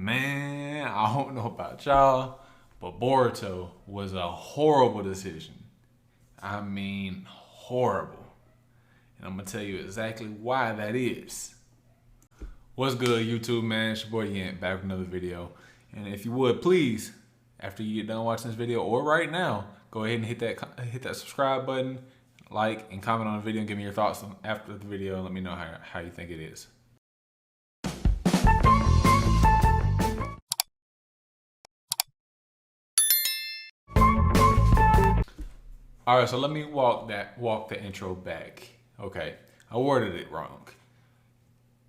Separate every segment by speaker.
Speaker 1: Man, I don't know about y'all, but Boruto was a horrible decision. I mean, horrible. And I'm gonna tell you exactly why that is. What's good, YouTube, man? It's your boy Yant, back with another video. And if you would, please, after you get done watching this video or right now, go ahead and hit that subscribe button, like, and comment on the video and give me your thoughts after the video and let me know how you think it is. All right, so let me walk the intro back. Okay, I worded it wrong.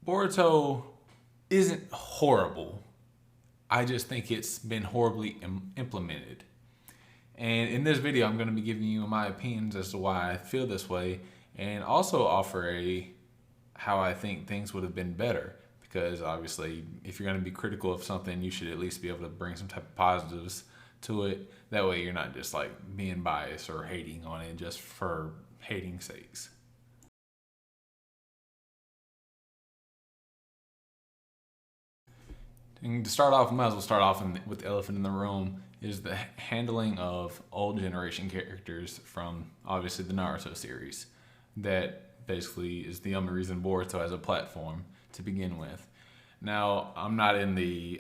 Speaker 1: Boruto isn't horrible. I just think it's been horribly implemented. And in this video, I'm going to be giving you my opinions as to why I feel this way, and also offer how I think things would have been better. Because obviously, if you're going to be critical of something, you should at least be able to bring some type of positives to it. That way you're not just like being biased or hating on it just for hating sakes. And to start off, we might as well start off with the elephant in the room, is the handling of old generation characters from obviously the Naruto series. That basically is the only reason Boruto has a platform to begin with. Now, I'm not in the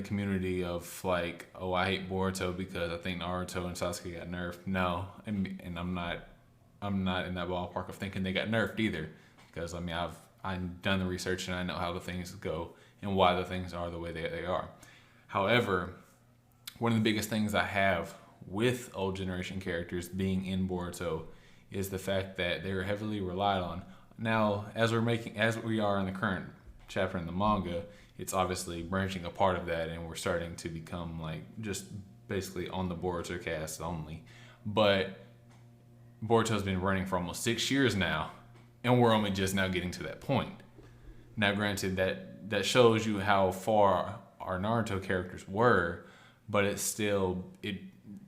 Speaker 1: community of like, oh, I hate Boruto because I think Naruto and Sasuke got nerfed. No, and I'm not in that ballpark of thinking they got nerfed either, because I mean I've done the research and I know how the things go and why the things are the way they are. However, one of the biggest things I have with old generation characters being in Boruto is the fact that they were heavily relied on. Now, as we are in the current chapter in the manga, it's obviously branching a part of that, and we're starting to become like just basically on the Boruto cast only. But Boruto's been running for almost 6 years now, and we're only just now getting to that point. Now, granted, that shows you how far our Naruto characters were, but it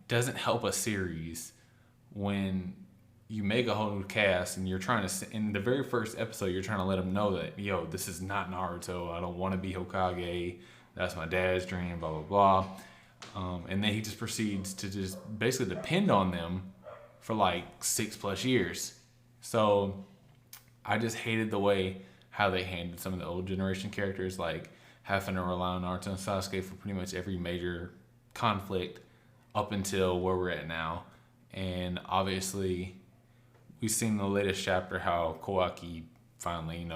Speaker 1: doesn't help a series when you make a whole new cast and you're trying to, in the very first episode, you're trying to let them know that, yo, this is not Naruto. I don't want to be Hokage. That's my dad's dream, blah, blah, blah. And then he just proceeds to just basically depend on them for like 6+ years. So I just hated the way how they handled some of the old generation characters, like having to rely on Naruto and Sasuke for pretty much every major conflict up until where we're at now. And obviously, we've seen in the latest chapter how Kawaki finally,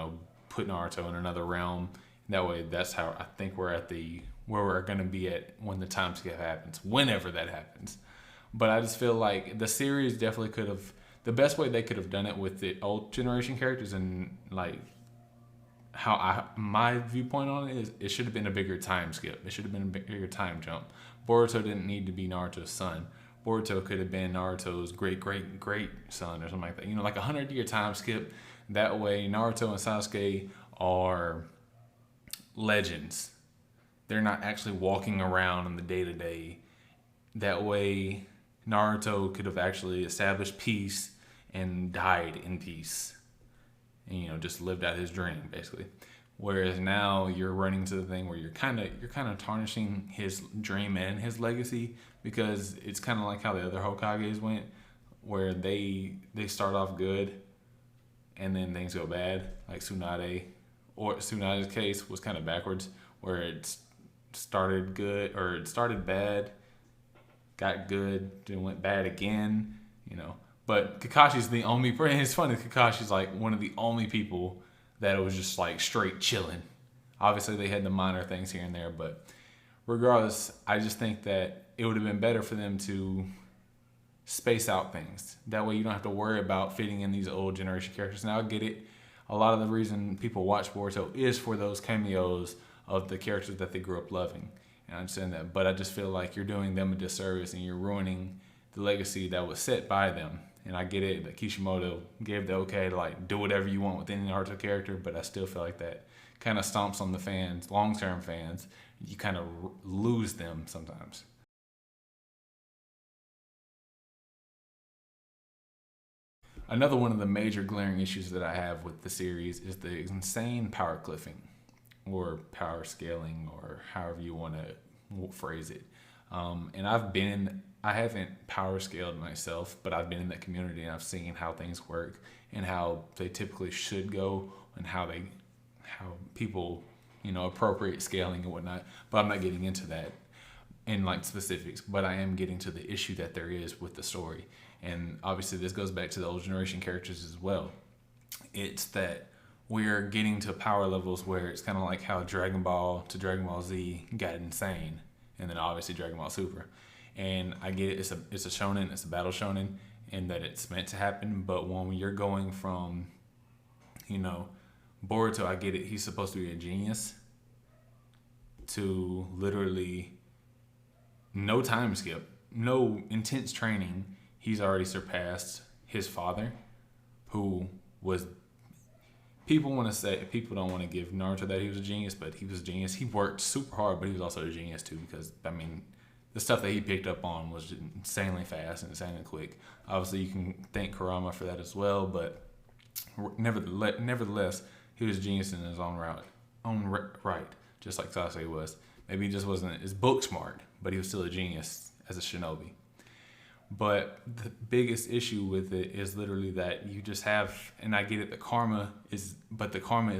Speaker 1: put Naruto in another realm. That way, that's how I think we're at where we're going to be at when the time skip happens, whenever that happens. But I just feel like the series definitely could have, the best way they could have done it with the old generation characters, and like my viewpoint on it is, it should have been a bigger time skip. It should have been a bigger time jump. Boruto didn't need to be Naruto's son. Boruto could have been Naruto's great son or something like that. Like 100-year time skip. That way, Naruto and Sasuke are legends. They're not actually walking around in the day-to-day. That way, Naruto could have actually established peace and died in peace. And, just lived out his dream, basically. Whereas now you're running to the thing where you're kind of tarnishing his dream and his legacy, because it's kind of like how the other Hokages went, where they start off good and then things go bad. Like Tsunade, or Tsunade's case was kind of backwards, where it started good, or it started bad, got good, then went bad again, But Kakashi's the only person. It's funny, Kakashi's like one of the only people that was just like straight chilling. Obviously, they had the minor things here and there, but regardless, I just think that it would have been better for them to space out things. That way, you don't have to worry about fitting in these old generation characters. Now, I get it. A lot of the reason people watch Boruto is for those cameos of the characters that they grew up loving. And I understand that, but I just feel like you're doing them a disservice and you're ruining the legacy that was set by them. And I get it that Kishimoto gave the okay to like do whatever you want with any Naruto character, but I still feel like that kind of stomps on the fans, long-term fans. You kind of lose them sometimes. Another one of the major glaring issues that I have with the series is the insane power cliffing, or power scaling, or however you want to phrase it. And I haven't power scaled myself, but I've been in that community and I've seen how things work and how they typically should go, and how people, appropriate scaling and whatnot. But I'm not getting into that in like specifics, but I am getting to the issue that there is with the story. And obviously this goes back to the old generation characters as well. It's that we're getting to power levels where it's kind of like how Dragon Ball to Dragon Ball Z got insane, and then obviously Dragon Ball Super. And I get it, it's a shonen, it's a battle shonen, and that it's meant to happen. But when you're going from, Boruto, I get it, he's supposed to be a genius, to literally no time skip, no intense training, he's already surpassed his father, who was. People don't want to give Naruto that he was a genius, but he was a genius. He worked super hard, but he was also a genius too, because the stuff that he picked up on was insanely fast and insanely quick. Obviously, you can thank Kurama for that as well, but nevertheless, he was a genius in his own right, just like Sasuke was. Maybe he just wasn't as book smart, but he was still a genius as a shinobi. But the biggest issue with it is literally that you just have, and I get it, the karma is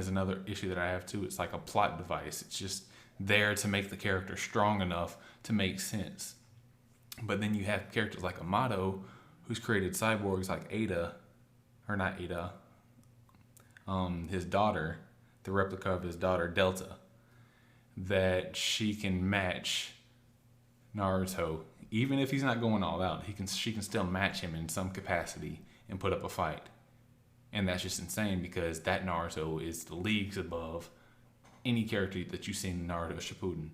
Speaker 1: another issue that I have too. It's like a plot device. It's just there to make the character strong enough to make sense. But then you have characters like Amato, who's created cyborgs like Ada, or not Ada, his daughter, the replica of his daughter, Delta, that she can match Naruto. Even if he's not going all out, she can still match him in some capacity and put up a fight. And that's just insane, because that Naruto is the leagues above any character that you see in Naruto Shippuden.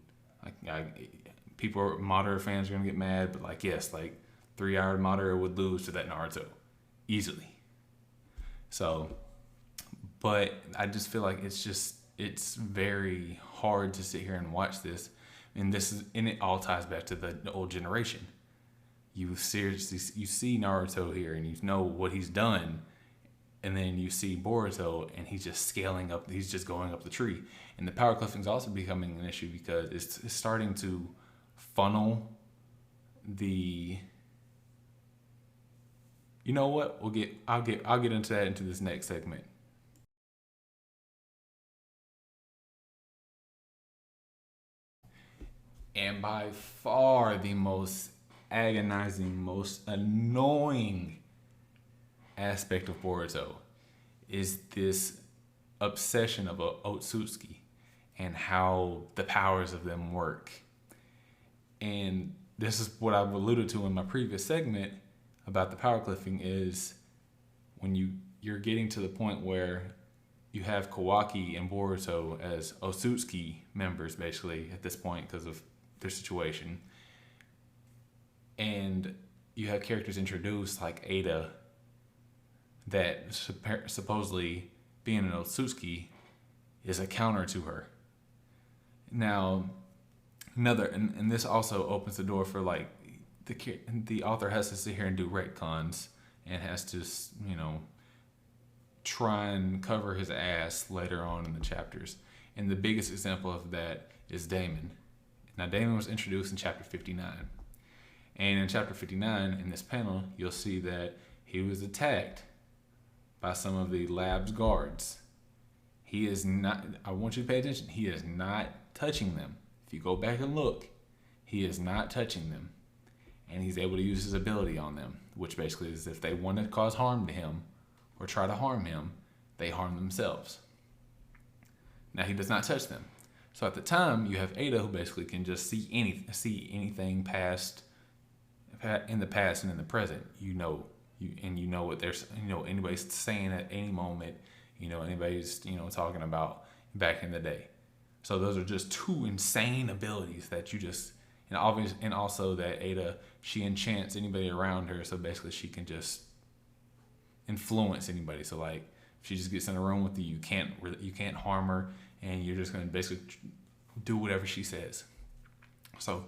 Speaker 1: Madara fans are gonna get mad, but yes, 3-hour Madara would lose to that Naruto easily. So, but I just feel like it's very hard to sit here and watch this. And it all ties back to the old generation. You see Naruto here, and you know what he's done, and then you see Boruto, and he's just scaling up. He's just going up the tree, and the power cliffing is also becoming an issue, because it's starting to funnel the. You know what? I'll get into that into this next segment. And by far the most agonizing, most annoying aspect of Boruto is this obsession of Otsutsuki and how the powers of them work. And this is what I've alluded to in my previous segment about the power cliffing, is when you're getting to the point where you have Kawaki and Boruto as Otsutsuki members, basically, at this point, because of their situation. And you have characters introduced like Ada, that supposedly being an Otsutsuki is a counter to her. Now, and this also opens the door for the author has to sit here and do retcons, and has to, try and cover his ass later on in the chapters. And the biggest example of that is Damon. Now, Damon was introduced in chapter 59. And in chapter 59, in this panel, you'll see that he was attacked by some of the lab's guards. He is not, I want you to pay attention, he is not touching them. If you go back and look, he is not touching them. And he's able to use his ability on them, which basically is if they want to cause harm to him or try to harm him, they harm themselves. Now, he does not touch them. So at the time, you have Ada, who basically can just see anything past, in the past and in the present. You know what there's, anybody's saying at any moment. Anybody's talking about back in the day. So those are just two insane abilities that you just, and also that Ada, she enchants anybody around her. So basically, she can just influence anybody. So if she just gets in a room with you, you can't harm her. And you're just going to basically do whatever she says. So,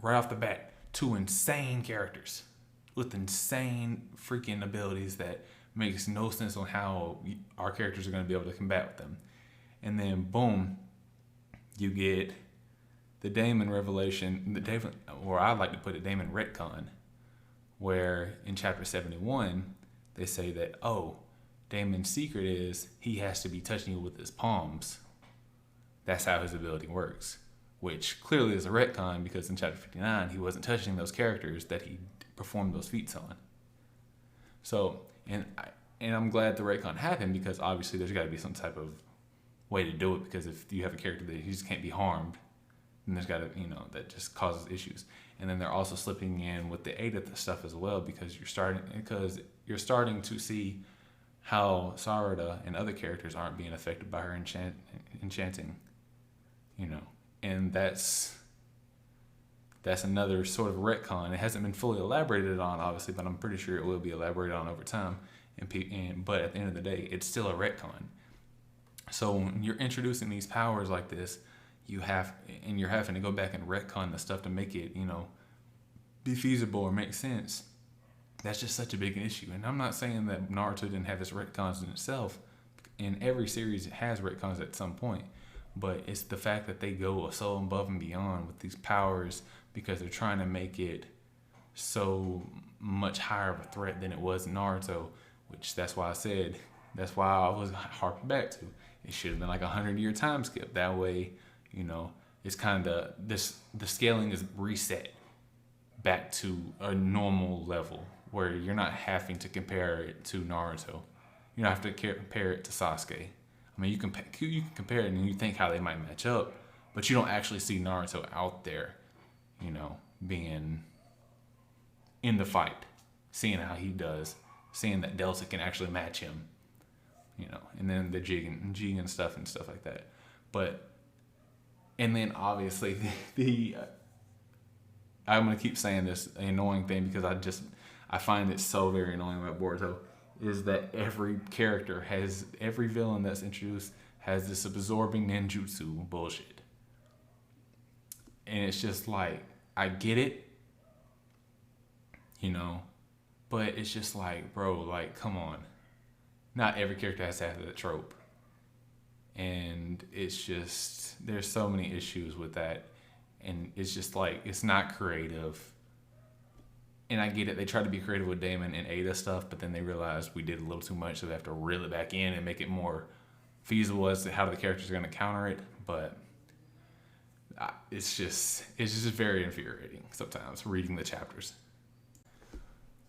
Speaker 1: right off the bat, two insane characters with insane freaking abilities that makes no sense on how our characters are going to be able to combat with them. And then, boom, You get the Damon revelation, or I like to put it, Damon retcon, where in chapter 71 they say that, oh, Damon's secret is he has to be touching you with his palms. That's how his ability works, which clearly is a retcon because in chapter 59 he wasn't touching those characters that he performed those feats on. So, and I'm glad the retcon happened because obviously there's got to be some type of way to do it, because if you have a character that he just can't be harmed, then there's got to, that just causes issues. And then they're also slipping in with the Ada stuff as well, because you're starting to see how Sarada and other characters aren't being affected by her enchanting, and that's another sort of retcon. It hasn't been fully elaborated on, obviously, but I'm pretty sure it will be elaborated on over time. But at the end of the day, it's still a retcon. So when you're introducing these powers like this, you're having to go back and retcon the stuff to make it, be feasible or make sense. That's just such a big issue. And I'm not saying that Naruto didn't have its retcons in itself. In every series, it has retcons at some point. But it's the fact that they go so above and beyond with these powers because they're trying to make it so much higher of a threat than it was in Naruto, which that's why I was harping back to. It should have been like 100-year time skip. That way, it's kind of the scaling is reset back to a normal level where you're not having to compare it to Naruto. You don't have to compare it to Sasuke. I mean, you can compare it and you think how they might match up, but you don't actually see Naruto out there, being in the fight, seeing how he does, seeing that Delta can actually match him, and then the jigging and stuff like that. And then obviously I'm gonna keep saying this annoying thing because I find it so very annoying about Boruto, is that every villain that's introduced has this absorbing ninjutsu bullshit. And it's just like, I get it, but it's just like, bro, like, come on. Not every character has to have that trope. And it's just, there's so many issues with that. And it's just like, it's not creative. And I get it, they tried to be creative with Damon and Ada stuff, but then they realized we did a little too much, so they have to reel it back in and make it more feasible as to how the characters are going to counter it. But it's just very infuriating sometimes reading the chapters.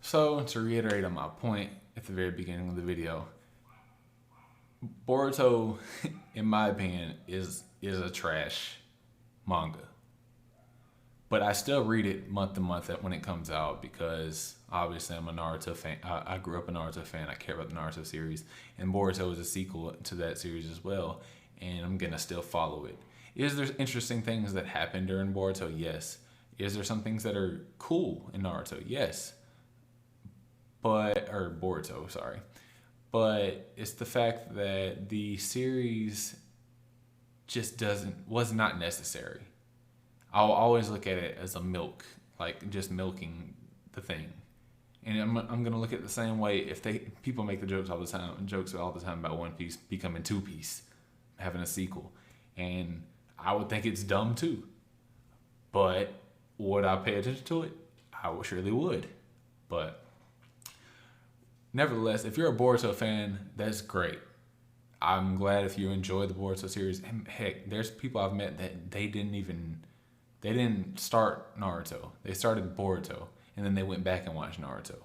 Speaker 1: So to reiterate on my point at the very beginning of the video, Boruto, in my opinion, is a trash manga. But I still read it month to month when it comes out because obviously I'm a Naruto fan. I grew up a Naruto fan. I care about the Naruto series. And Boruto is a sequel to that series as well. And I'm going to still follow it. Is there interesting things that happen during Boruto? Yes. Is there some things that are cool in Naruto? Yes. Boruto, sorry. But it's the fact that the series just was not necessary. I'll always look at it as a milk, like just milking the thing. And I'm gonna look at it the same way if people make the jokes all the time about One Piece becoming Two Piece, having a sequel. And I would think it's dumb too. But would I pay attention to it? I surely would. But nevertheless, if you're a Boruto fan, that's great. I'm glad if you enjoy the Boruto series. And heck, there's people I've met that they didn't start Naruto. They started Boruto, and then they went back and watched Naruto.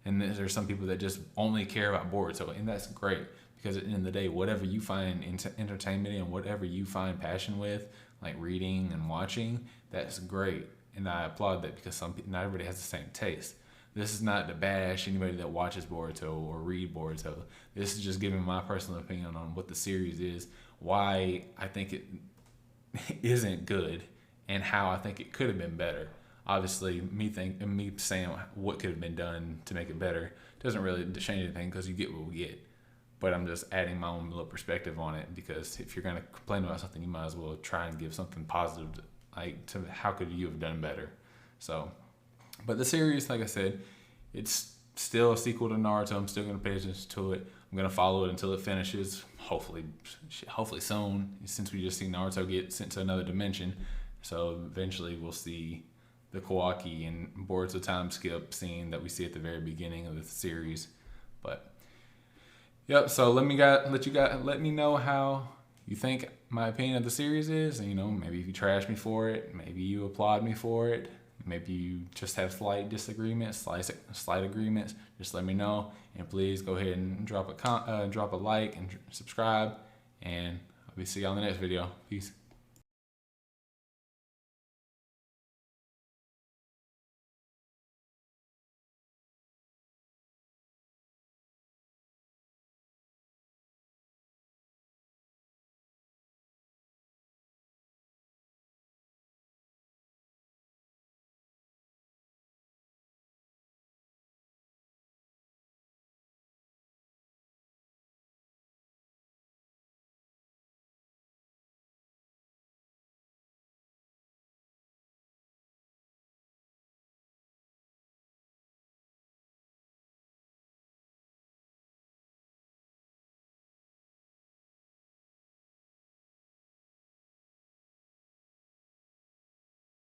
Speaker 1: And there's some people that just only care about Boruto, and that's great because at the end of the day, whatever you find entertainment in, whatever you find passion with, like reading and watching, that's great. And I applaud that because not everybody has the same taste. This is not to bash anybody that watches Boruto or read Boruto. This is just giving my personal opinion on what the series is, why I think it isn't good, and how I think it could have been better. Obviously, me saying what could have been done to make it better doesn't really change anything because you get what we get. But I'm just adding my own little perspective on it because if you're going to complain about something, you might as well try and give something positive to how could you have done better. So, but the series, like I said, it's still a sequel to Naruto. I'm still gonna pay attention to it. I'm gonna follow it until it finishes. Hopefully soon. Since we just see Naruto get sent to another dimension, so eventually we'll see the Kawaki and Boruto time skip scene that we see at the very beginning of the series. But yep. So let me know how you think my opinion of the series is. And, maybe if you trash me for it, maybe you applaud me for it. Maybe you just have slight disagreements, slight agreements. Just let me know, and please go ahead and drop a like and subscribe. And I'll see you on the next video. Peace.